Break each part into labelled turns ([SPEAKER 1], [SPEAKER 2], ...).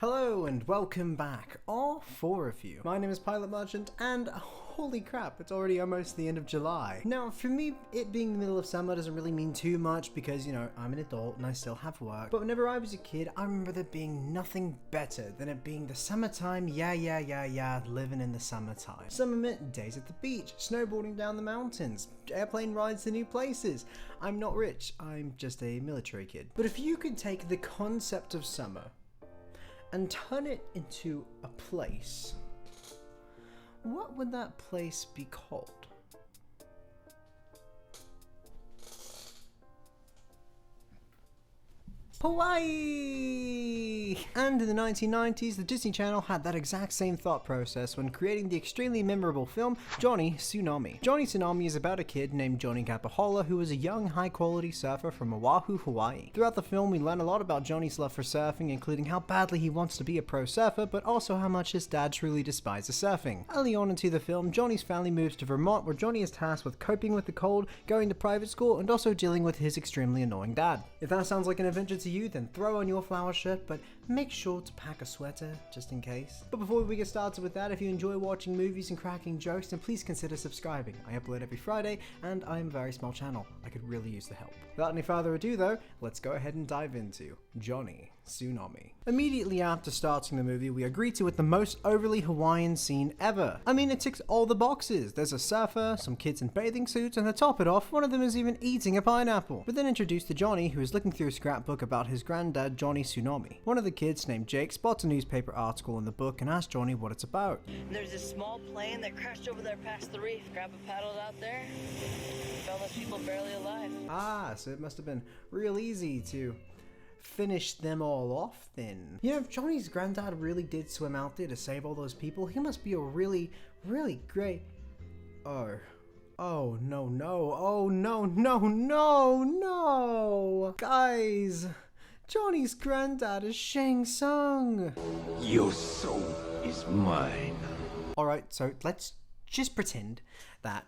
[SPEAKER 1] Hello and welcome back, all four of you. My name is Pilot Merchant and holy crap, it's already almost the end of July. Now for me, it being the middle of summer doesn't really mean too much because, you know, I'm an adult and I still have work. But whenever I was a kid, I remember there being nothing better than it being the summertime, living in the summertime. Summer meant days at the beach, snowboarding down the mountains, airplane rides to new places. I'm not rich, I'm just a military kid. But if you could take the concept of summer and turn it into a place, what would that place be called? Hawaii! And in the 1990s, the Disney Channel had that exact same thought process when creating the extremely memorable film Johnny Tsunami. Johnny Tsunami is about a kid named Johnny Kapahala who is a young, high-quality surfer from Oahu, Hawaii. Throughout the film, we learn a lot about Johnny's love for surfing, including how badly he wants to be a pro surfer, but also how much his dad truly despises surfing. Early on into the film, Johnny's family moves to Vermont, where Johnny is tasked with coping with the cold, going to private school, and also dealing with his extremely annoying dad. If that sounds like an adventure to you, then throw on your flower shirt, but make sure to pack a sweater just in case. But before we get started with that, if you enjoy watching movies and cracking jokes, then please consider subscribing. I upload every Friday and I am a very small channel. I could really use the help. Without any further ado though, let's go ahead and dive into Johnny Tsunami. Immediately after starting the movie, we are greeted with the most overly Hawaiian scene ever. I mean, it ticks all the boxes. There's a surfer, some kids in bathing suits, and to top it off, one of them is even eating a pineapple. We're then introduced to Johnny, who is looking through a scrapbook about his granddad, Johnny Tsunami. One of the kids, named Jake, spots a newspaper article in the book and asks Johnny what it's about.
[SPEAKER 2] There's this small plane that crashed over there past the reef. Grab a paddle out there. Found those people barely alive.
[SPEAKER 1] Ah, so it must have been real easy to finish them all off then. You know, if Johnny's granddad really did swim out there to save all those people, he must be a really great... Oh no! Guys, Johnny's granddad is Shang Tsung.
[SPEAKER 3] Your soul is mine.
[SPEAKER 1] Alright, so let's just pretend that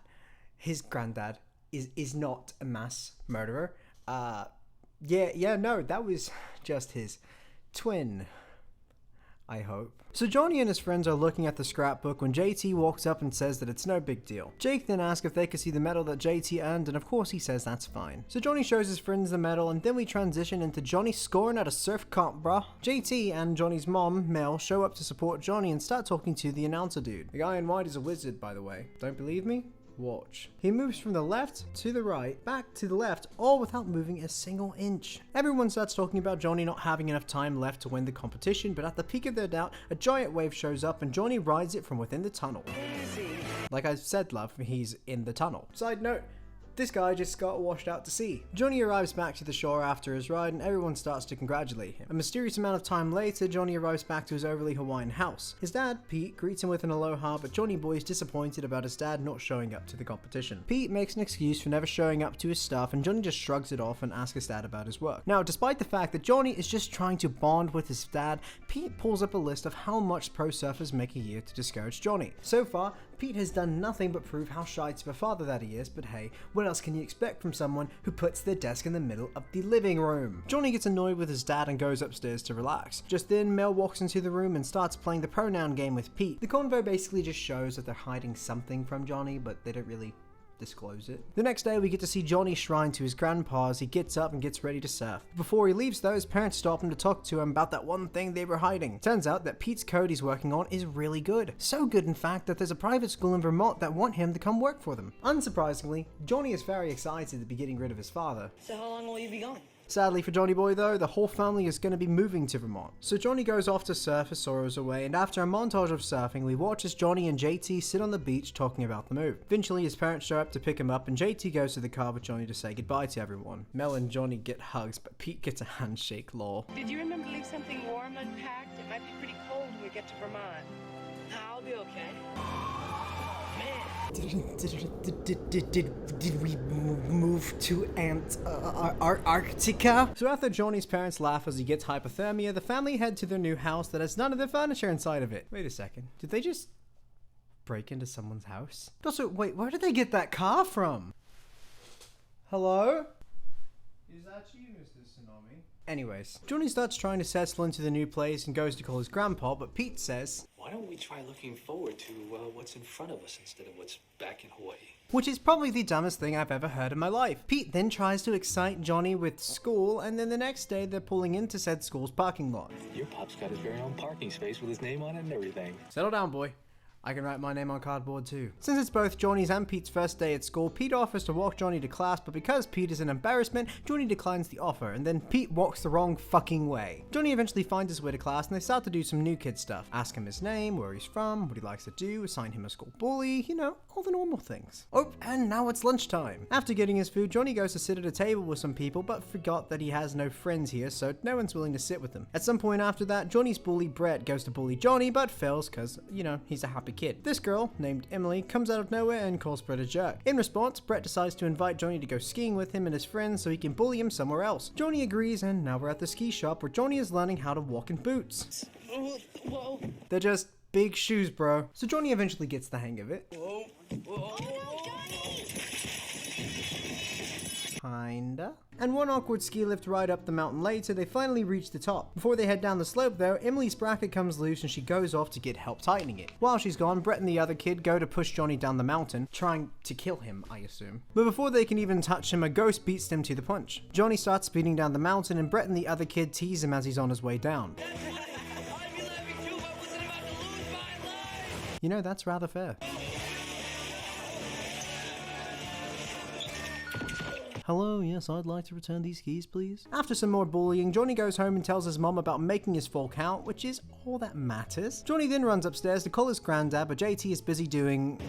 [SPEAKER 1] his granddad is not a mass murderer. No, that was just his twin, I hope. So Johnny and his friends are looking at the scrapbook when JT walks up and says that it's no big deal. Jake then asks if they could see the medal that JT earned, and of course he says that's fine. So Johnny shows his friends the medal, and then we transition into Johnny scoring at a surf comp, bruh. JT and Johnny's mom, Mel, show up to support Johnny and start talking to the announcer dude. The guy in white is a wizard, by the way. Don't believe me? Watch. He moves from the left to the right, back to the left, all without moving a single inch. Everyone starts talking about Johnny not having enough time left to win the competition, but at the peak of their doubt, a giant wave shows up and Johnny rides it from within the tunnel.
[SPEAKER 2] Easy.
[SPEAKER 1] Like I said, love, he's in the tunnel. Side note, this guy just got washed out to sea. Johnny arrives back to the shore after his ride and everyone starts to congratulate him. A mysterious amount of time later, Johnny arrives back to his overly Hawaiian house. His dad, Pete, greets him with an aloha, but Johnny Boy is disappointed about his dad not showing up to the competition. Pete makes an excuse for never showing up to his stuff and Johnny just shrugs it off and asks his dad about his work. Now, despite the fact that Johnny is just trying to bond with his dad, Pete pulls up a list of how much pro surfers make a year to discourage Johnny. So far, Pete has done nothing but prove how shy to a father that he is, but hey, what else can you expect from someone who puts their desk in the middle of the living room? Johnny gets annoyed with his dad and goes upstairs to relax. Just then, Mel walks into the room and starts playing the pronoun game with Pete. The convo basically just shows that they're hiding something from Johnny, but they don't really disclose it. The next day we get to see Johnny shrine to his grandpa as he gets up and gets ready to surf. Before he leaves though, his parents stop him to talk to him about that one thing they were hiding. Turns out that Pete's code he's working on is really good. So good in fact that there's a private school in Vermont that want him to come work for them. Unsurprisingly, Johnny is very excited to be getting rid of his father.
[SPEAKER 2] So how long will you be gone?
[SPEAKER 1] Sadly for Johnny Boy though, the whole family is going to be moving to Vermont. So Johnny goes off to surf his sorrows away, and after a montage of surfing, we watch as Johnny and JT sit on the beach talking about the move. Eventually his parents show up to pick him up and JT goes to the car with Johnny to say goodbye to everyone. Mel and Johnny get hugs, but Pete gets a handshake, lol.
[SPEAKER 2] Did you remember to leave something warm unpacked? It might be pretty cold when we get to Vermont. I'll be okay.
[SPEAKER 1] Did we move to Antarctica? So after Johnny's parents laugh as he gets hypothermia, the family head to their new house that has none of their furniture inside of it. Wait a second, did they just break into someone's house? Also, wait, where did they get that car from? Hello? Is that you, Mr. Tsunami? Anyways, Johnny starts trying to settle into the new place and goes to call his grandpa, but Pete says,
[SPEAKER 4] why don't we try looking forward to what's in front of us instead of what's back in Hawaii?
[SPEAKER 1] Which is probably the dumbest thing I've ever heard in my life. Pete then tries to excite Johnny with school, and then the next day they're pulling into said school's parking lot.
[SPEAKER 4] Your pop's got his very own parking space with his name on it and everything.
[SPEAKER 1] Settle down, boy. I can write my name on cardboard too. Since it's both Johnny's and Pete's first day at school, Pete offers to walk Johnny to class, but because Pete is an embarrassment, Johnny declines the offer, and then Pete walks the wrong fucking way. Johnny eventually finds his way to class, and they start to do some new kid stuff. Ask him his name, where he's from, what he likes to do, assign him a school bully, you know, all the normal things. Oh, and now it's lunchtime. After getting his food, Johnny goes to sit at a table with some people, but forgot that he has no friends here, so no one's willing to sit with him. At some point after that, Johnny's bully Brett goes to bully Johnny, but fails because, you know, he's a happy kid. This girl, named Emily, comes out of nowhere and calls Brett a jerk. In response, Brett decides to invite Johnny to go skiing with him and his friends so he can bully him somewhere else. Johnny agrees, and now we're at the ski shop where Johnny is learning how to walk in boots.
[SPEAKER 2] Whoa.
[SPEAKER 1] They're just big shoes, bro. So Johnny eventually gets the hang of it.
[SPEAKER 2] Whoa.
[SPEAKER 5] Oh no, Johnny!
[SPEAKER 1] Kinda. And one awkward ski lift ride up the mountain later, they finally reach the top. Before they head down the slope though, Emily's bracket comes loose and she goes off to get help tightening it. While she's gone, Brett and the other kid go to push Johnny down the mountain, trying to kill him, I assume. But before they can even touch him, a ghost beats them to the punch. Johnny starts speeding down the mountain and Brett and the other kid tease him as he's on his way down. You know, that's rather fair. Hello, yes, I'd like to return these keys, please. After some more bullying, Johnny goes home and tells his mom about making his fall count, which is all that matters. Johnny then runs upstairs to call his granddad, but JT is busy doing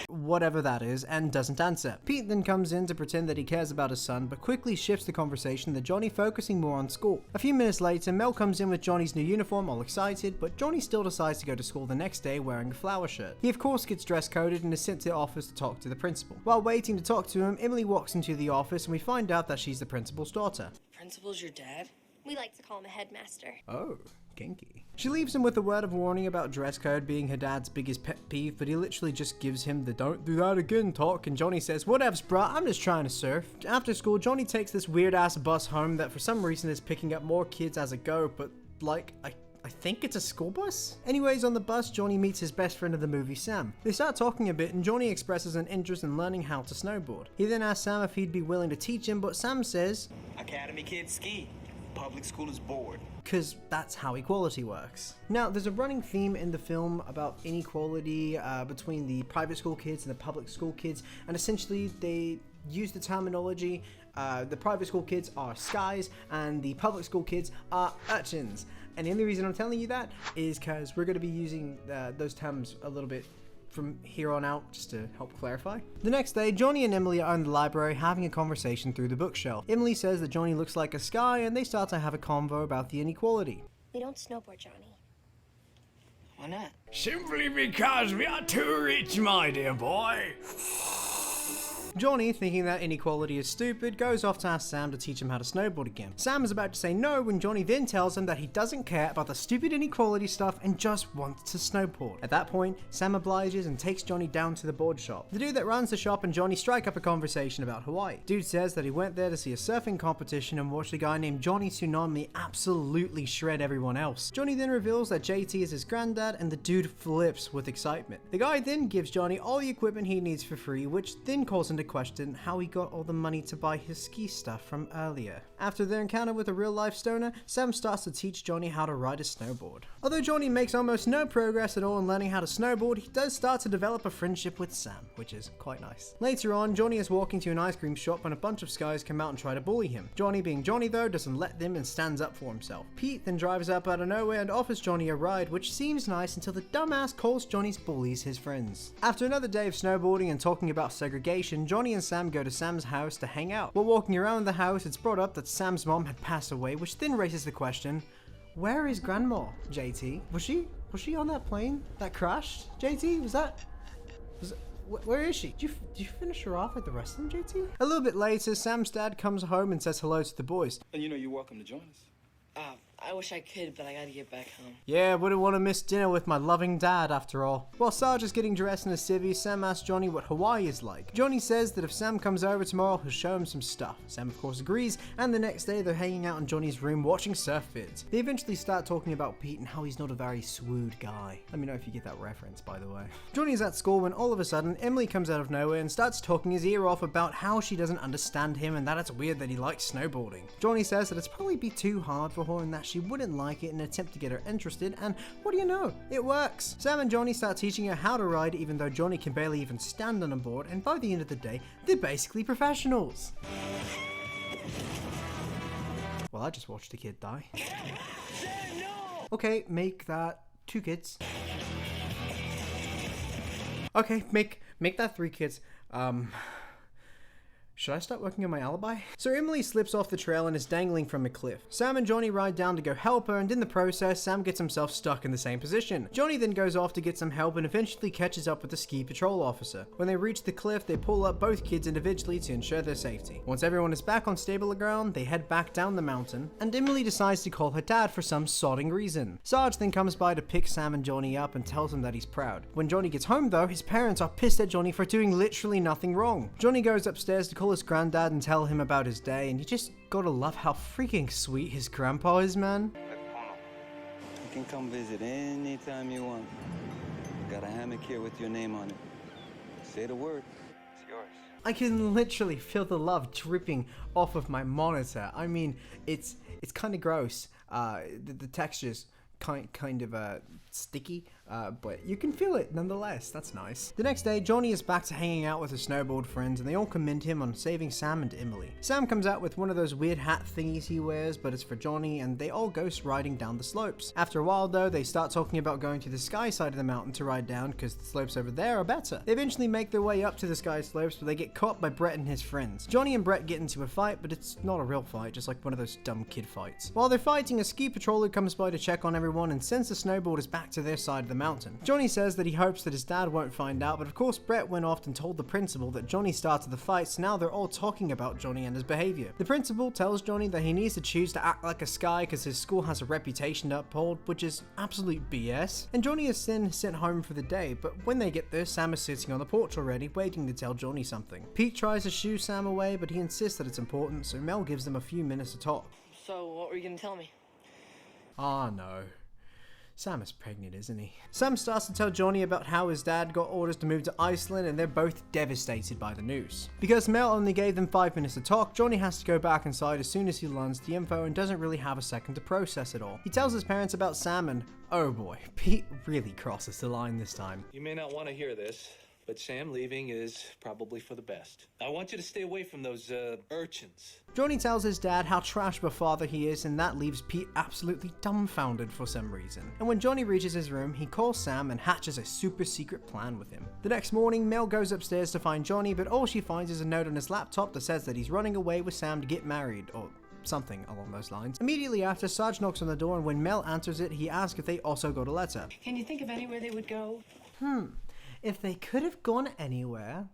[SPEAKER 1] whatever that is, and doesn't answer. Pete then comes in to pretend that he cares about his son, but quickly shifts the conversation to Johnny focusing more on school. A few minutes later, Mel comes in with Johnny's new uniform, all excited, but Johnny still decides to go to school the next day wearing a flower shirt. He of course gets dress coded and is sent to the office to talk to the principal. While waiting to talk to him, Emily walks into the office and we find out that she's the principal's daughter.
[SPEAKER 2] Principal's your dad?
[SPEAKER 5] We like to call him a headmaster.
[SPEAKER 1] Oh, kinky. She leaves him with a word of warning about dress code being her dad's biggest pet peeve, but he literally just gives him the "don't do that again" talk, and Johnny says, "Whatevs, bruh, I'm just trying to surf." After school, Johnny takes this weird ass bus home that for some reason is picking up more kids as it go, but like, I think it's a school bus? Anyways, on the bus, Johnny meets his best friend of the movie, Sam. They start talking a bit and Johnny expresses an interest in learning how to snowboard. He then asks Sam if he'd be willing to teach him, but Sam says,
[SPEAKER 6] "Academy kids ski. Public school is bored."
[SPEAKER 1] because that's how equality works. Now, there's a running theme in the film about inequality between the private school kids and the public school kids, and essentially they use the terminology, the private school kids are skies and the public school kids are urchins. And the only reason I'm telling you that is because we're going to be using those terms a little bit from here on out, just to help clarify. The next day, Johnny and Emily are in the library having a conversation through the bookshelf. Emily says that Johnny looks like a sky, and they start to have a convo about the inequality.
[SPEAKER 5] We don't snowboard, Johnny.
[SPEAKER 2] Why not?
[SPEAKER 3] Simply because we are too rich, my dear boy.
[SPEAKER 1] Johnny, thinking that inequality is stupid, goes off to ask Sam to teach him how to snowboard again. Sam is about to say no when Johnny then tells him that he doesn't care about the stupid inequality stuff and just wants to snowboard. At that point, Sam obliges and takes Johnny down to the board shop. The dude that runs the shop and Johnny strike up a conversation about Hawaii. Dude says that he went there to see a surfing competition and watched a guy named Johnny Tsunami absolutely shred everyone else. Johnny then reveals that JT is his granddad and the dude flips with excitement. The guy then gives Johnny all the equipment he needs for free, which then calls into question how he got all the money to buy his ski stuff from earlier. After their encounter with a real life stoner, Sam starts to teach Johnny how to ride a snowboard. Although Johnny makes almost no progress at all in learning how to snowboard, he does start to develop a friendship with Sam, which is quite nice. Later on, Johnny is walking to an ice cream shop when a bunch of skies come out and try to bully him. Johnny, being Johnny though, doesn't let them and stands up for himself. Pete then drives up out of nowhere and offers Johnny a ride, which seems nice until the dumbass calls Johnny's bullies his friends. After another day of snowboarding and talking about segregation, Johnny and Sam go to Sam's house to hang out. While walking around the house, it's brought up that Sam's mom had passed away, which then raises the question, where is Grandma, JT? Was she on that plane that crashed? JT, where is she? Did you finish her off with the rest of them, JT? A little bit later, Sam's dad comes home and says hello to the boys.
[SPEAKER 6] And you know you're welcome to join us.
[SPEAKER 2] I wish I could, but I gotta get back home.
[SPEAKER 1] Yeah, wouldn't want to miss dinner with my loving dad after all. While Sarge is getting dressed in a civvy, Sam asks Johnny what Hawaii is like. Johnny says that if Sam comes over tomorrow, he'll show him some stuff. Sam of course agrees, and the next day they're hanging out in Johnny's room watching surf vids. They eventually start talking about Pete and how he's not a very swooed guy. Let me know if you get that reference, by the way. Johnny's at school when all of a sudden Emily comes out of nowhere and starts talking his ear off about how she doesn't understand him and that it's weird that he likes snowboarding. Johnny says that it's probably be too hard for her and that she wouldn't like it in an attempt to get her interested, and what do you know, it works. Sam and Johnny start teaching her how to ride even though Johnny can barely even stand on a board, and by the end of the day, they're basically professionals. Well, I just watched a kid die. Okay, make that 2 kids. Okay, make that 3 kids. Should I start working on my alibi? So Emily slips off the trail and is dangling from a cliff. Sam and Johnny ride down to go help her, and in the process, Sam gets himself stuck in the same position. Johnny then goes off to get some help and eventually catches up with the ski patrol officer. When they reach the cliff, they pull up both kids individually to ensure their safety. Once everyone is back on stable ground, they head back down the mountain, and Emily decides to call her dad for some sodding reason. Sarge then comes by to pick Sam and Johnny up and tells him that he's proud. When Johnny gets home though, his parents are pissed at Johnny for doing literally nothing wrong. Johnny goes upstairs to call his granddad and tell him about his day, and you just gotta love how freaking sweet his grandpa is, man.
[SPEAKER 7] You can come visit anytime you want. Got a hammock here with your name on it. Say the word, it's yours.
[SPEAKER 1] I can literally feel the love dripping off of my monitor. I mean, it's kind of gross. The texture's kind of sticky, but you can feel it nonetheless. That's nice. The next day, Johnny is back to hanging out with his snowboard friends, and they all commend him on saving Sam and Emily. Sam comes out with one of those weird hat thingies he wears, but it's for Johnny, and they all go riding down the slopes. After a while though, they start talking about going to the sky side of the mountain to ride down because the slopes over there are better. They eventually make their way up to the sky slopes, but they get caught by Brett and his friends. Johnny and Brett get into a fight, but it's not a real fight, just like one of those dumb kid fights. While they're fighting, a ski patroller comes by to check on everyone and sends the snowboarders back to their side of the mountain. Johnny says that he hopes that his dad won't find out, but of course Brett went off and told the principal that Johnny started the fight, so now they're all talking about Johnny and his behavior. The principal tells Johnny that he needs to choose to act like a sky because his school has a reputation to uphold, which is absolute BS. And Johnny is then sent home for the day, but when they get there, Sam is sitting on the porch already, waiting to tell Johnny something. Pete tries to shoo Sam away, but he insists that it's important, so Mel gives them a few minutes to talk.
[SPEAKER 2] So, what were you gonna tell me?
[SPEAKER 1] Ah, no. Sam is pregnant, isn't he? Sam starts to tell Johnny about how his dad got orders to move to Iceland, and they're both devastated by the news. Because Mel only gave them 5 minutes to talk, Johnny has to go back inside as soon as he learns the info and doesn't really have a second to process it all. He tells his parents about Sam and, oh boy, Pete really crosses the line this time.
[SPEAKER 4] You may not want to hear this, but Sam leaving is probably for the best. I want you to stay away from those, urchins.
[SPEAKER 1] Johnny tells his dad how trash of a father he is, and that leaves Pete absolutely dumbfounded for some reason. And when Johnny reaches his room, he calls Sam and hatches a super secret plan with him. The next morning, Mel goes upstairs to find Johnny, but all she finds is a note on his laptop that says that he's running away with Sam to get married, or something along those lines. Immediately after, Sarge knocks on the door, and when Mel answers it, he asks if they also got a letter.
[SPEAKER 2] Can you think of anywhere they would go?
[SPEAKER 1] If they could have gone anywhere,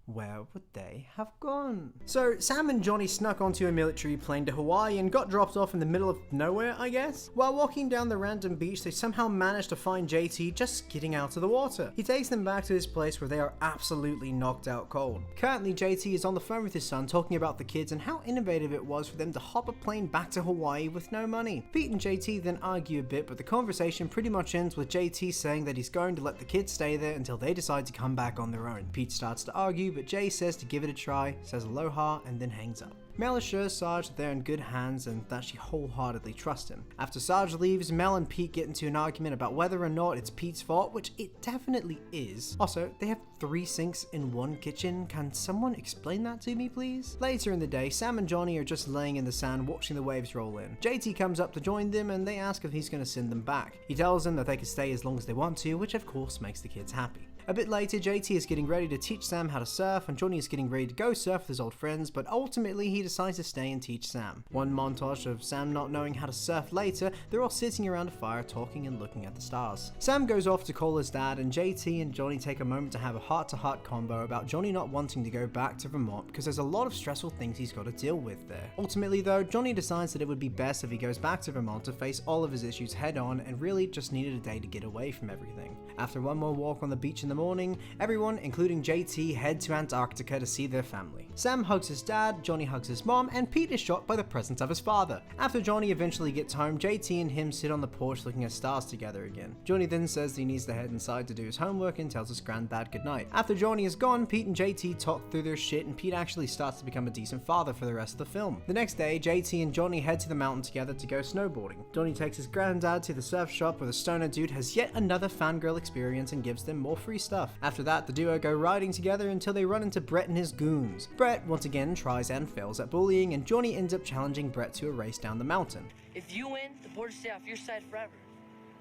[SPEAKER 1] where would they have gone? So Sam and Johnny snuck onto a military plane to Hawaii and got dropped off in the middle of nowhere, I guess. While walking down the random beach, they somehow managed to find JT just getting out of the water. He takes them back to his place where they are absolutely knocked out cold. Currently, JT is on the phone with his son talking about the kids and how innovative it was for them to hop a plane back to Hawaii with no money. Pete and JT then argue a bit, but the conversation pretty much ends with JT saying that he's going to let the kids stay there until they decide to come back on their own. Pete starts to argue, but Jay says to give it a try, says aloha, and then hangs up. Mel assures Sarge that they're in good hands and that she wholeheartedly trusts him. After Sarge leaves, Mel and Pete get into an argument about whether or not it's Pete's fault, which it definitely is. Also, they have 3 sinks in one kitchen. Can someone explain that to me, please? Later in the day, Sam and Johnny are just laying in the sand watching the waves roll in. JT comes up to join them and they ask if he's going to send them back. He tells them that they can stay as long as they want to, which of course makes the kids happy. A bit later, JT is getting ready to teach Sam how to surf, and Johnny is getting ready to go surf with his old friends, but ultimately he decides to stay and teach Sam. One montage of Sam not knowing how to surf later, they're all sitting around a fire talking and looking at the stars. Sam goes off to call his dad, and JT and Johnny take a moment to have a heart-to-heart convo about Johnny not wanting to go back to Vermont because there's a lot of stressful things he's got to deal with there. Ultimately though, Johnny decides that it would be best if he goes back to Vermont to face all of his issues head on and really just needed a day to get away from everything. After one more walk on the beach in the morning, everyone, including JT, head to Antarctica to see their family. Sam hugs his dad, Johnny hugs his mom, and Pete is shocked by the presence of his father. After Johnny eventually gets home, JT and him sit on the porch looking at stars together again. Johnny then says he needs to head inside to do his homework and tells his granddad goodnight. After Johnny is gone, Pete and JT talk through their shit, and Pete actually starts to become a decent father for the rest of the film. The next day, JT and Johnny head to the mountain together to go snowboarding. Johnny takes his granddad to the surf shop where the stoner dude has yet another fangirl experience and gives them more free stuff. After that, the duo go riding together until they run into Brett and his goons. Brett once again tries and fails at bullying, and Johnny ends up challenging Brett to a race down the mountain.
[SPEAKER 2] If you win, the borders stay off your side forever.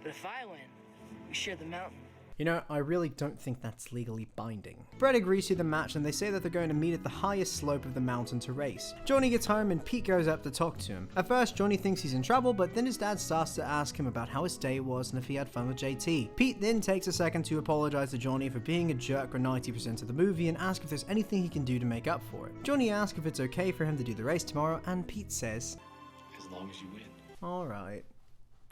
[SPEAKER 2] But if I win, we share the mountain.
[SPEAKER 1] You know, I really don't think that's legally binding. Brett agrees to the match, and they say that they're going to meet at the highest slope of the mountain to race. Johnny gets home and Pete goes up to talk to him. At first, Johnny thinks he's in trouble, but then his dad starts to ask him about how his day was and if he had fun with JT. Pete then takes a second to apologize to Johnny for being a jerk for 90% of the movie and ask if there's anything he can do to make up for it. Johnny asks if it's okay for him to do the race tomorrow, and Pete says,
[SPEAKER 4] As long as you win.
[SPEAKER 1] alright.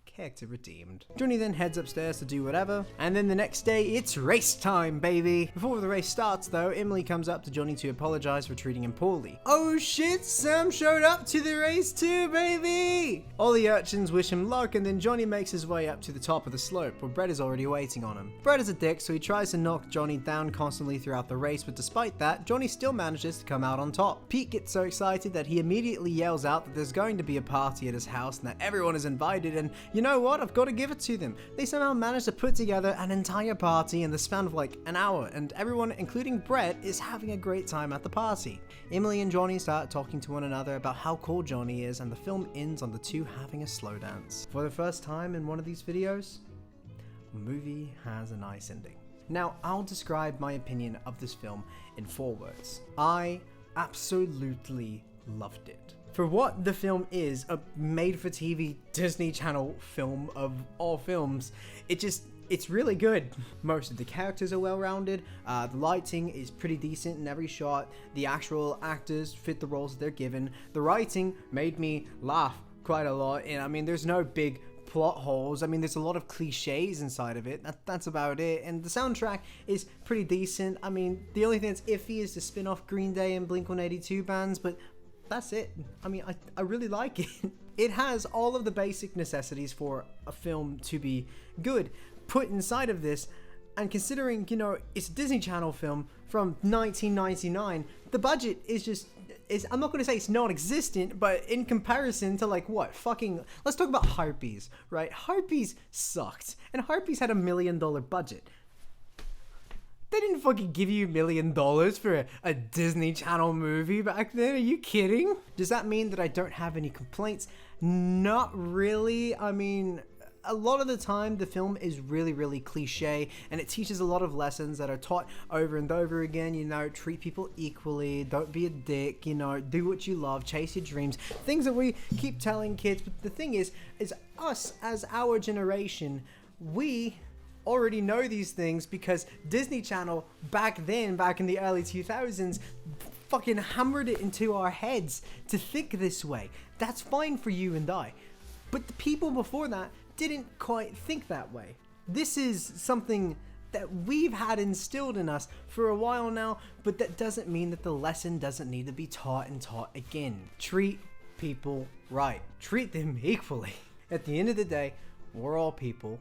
[SPEAKER 1] Character redeemed. Johnny then heads upstairs to do whatever, and then the next day it's race time, baby! Before the race starts though, Emily comes up to Johnny to apologize for treating him poorly. Oh shit, Sam showed up to the race too, baby! All the urchins wish him luck, and then Johnny makes his way up to the top of the slope, where Brett is already waiting on him. Brett is a dick, so he tries to knock Johnny down constantly throughout the race, but despite that, Johnny still manages to come out on top. Pete gets so excited that he immediately yells out that there's going to be a party at his house and that everyone is invited, and you know what? I've got to give it to them. They somehow managed to put together an entire party in the span of like an hour, and everyone, including Brett, is having a great time at the party. Emily and Johnny start talking to one another about how cool Johnny is, and the film ends on the two having a slow dance. For the first time in one of these videos, the movie has a nice ending. Now, I'll describe my opinion of this film in 4 words. I absolutely loved it. For what the film is, a made-for-TV Disney Channel film of all films, it's really good. Most of the characters are well-rounded, the lighting is pretty decent in every shot, the actual actors fit the roles they're given, the writing made me laugh quite a lot, and I mean, there's no big plot holes. I mean, there's a lot of cliches inside of it. That's about it. And the soundtrack is pretty decent. I mean, the only thing that's iffy is the spin-off Green Day and Blink-182 bands, but that's it. I mean, I really like it. It has all of the basic necessities for a film to be good put inside of this, and considering, you know, it's a Disney Channel film from 1999, the budget is I'm not going to say it's non-existent, but in comparison to like what? Fucking, let's talk about Harpies, right? Harpies sucked, and Harpies had $1 million budget. They didn't fucking give you $1 million for a Disney Channel movie back then. Are you kidding? Does that mean that I don't have any complaints? Not really. I mean, a lot of the time the film is really, really cliche, and it teaches a lot of lessons that are taught over and over again. You know, treat people equally, don't be a dick, you know, do what you love, chase your dreams, things that we keep telling kids. But the thing is us as our generation, we already know these things because Disney Channel back then, back in the early 2000s, fucking hammered it into our heads to think this way. That's fine for you and I. But the people before that didn't quite think that way. This is something that we've had instilled in us for a while now, but that doesn't mean that the lesson doesn't need to be taught and taught again. Treat people right. Treat them equally. At the end of the day, we're all people.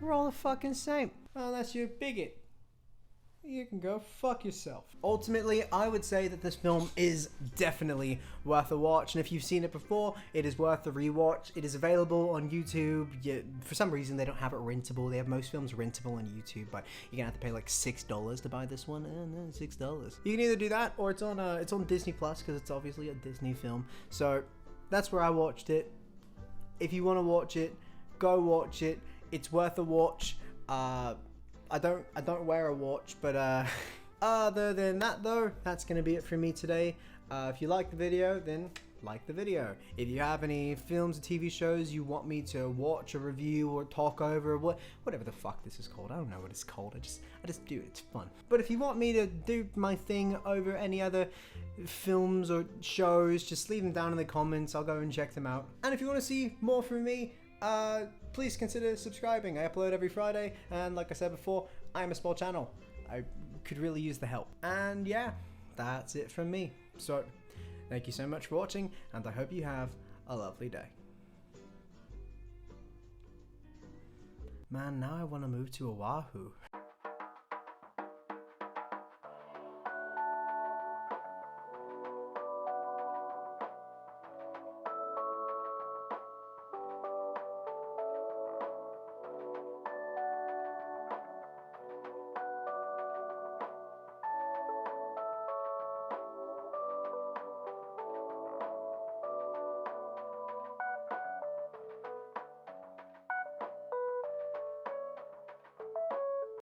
[SPEAKER 1] We're all the fucking same. Unless you're a bigot. You can go fuck yourself. Ultimately, I would say that this film is definitely worth a watch, and if you've seen it before, it is worth a rewatch. It is available on YouTube. For some reason, they don't have it rentable. They have most films rentable on YouTube, but you're gonna have to pay like $6 to buy this one. $6. You can either do that, or it's on Disney Plus because it's obviously a Disney film. So that's where I watched it. If you want to watch it, go watch it. It's worth a watch. I don't wear a watch, but other than that though, that's gonna be it for me today. If you like the video, then like the video. If you have any films or TV shows you want me to watch or review or talk over, whatever the fuck this is called, I don't know what it's called, I just do it, it's fun. But if you want me to do my thing over any other films or shows, just leave them down in the comments, I'll go and check them out. And if you want to see more from me, please consider subscribing. I upload every Friday, and like I said before, I am a small channel. I could really use the help. And yeah, that's it from me. So, thank you so much for watching, and I hope you have a lovely day. Man, now I want to move to Oahu.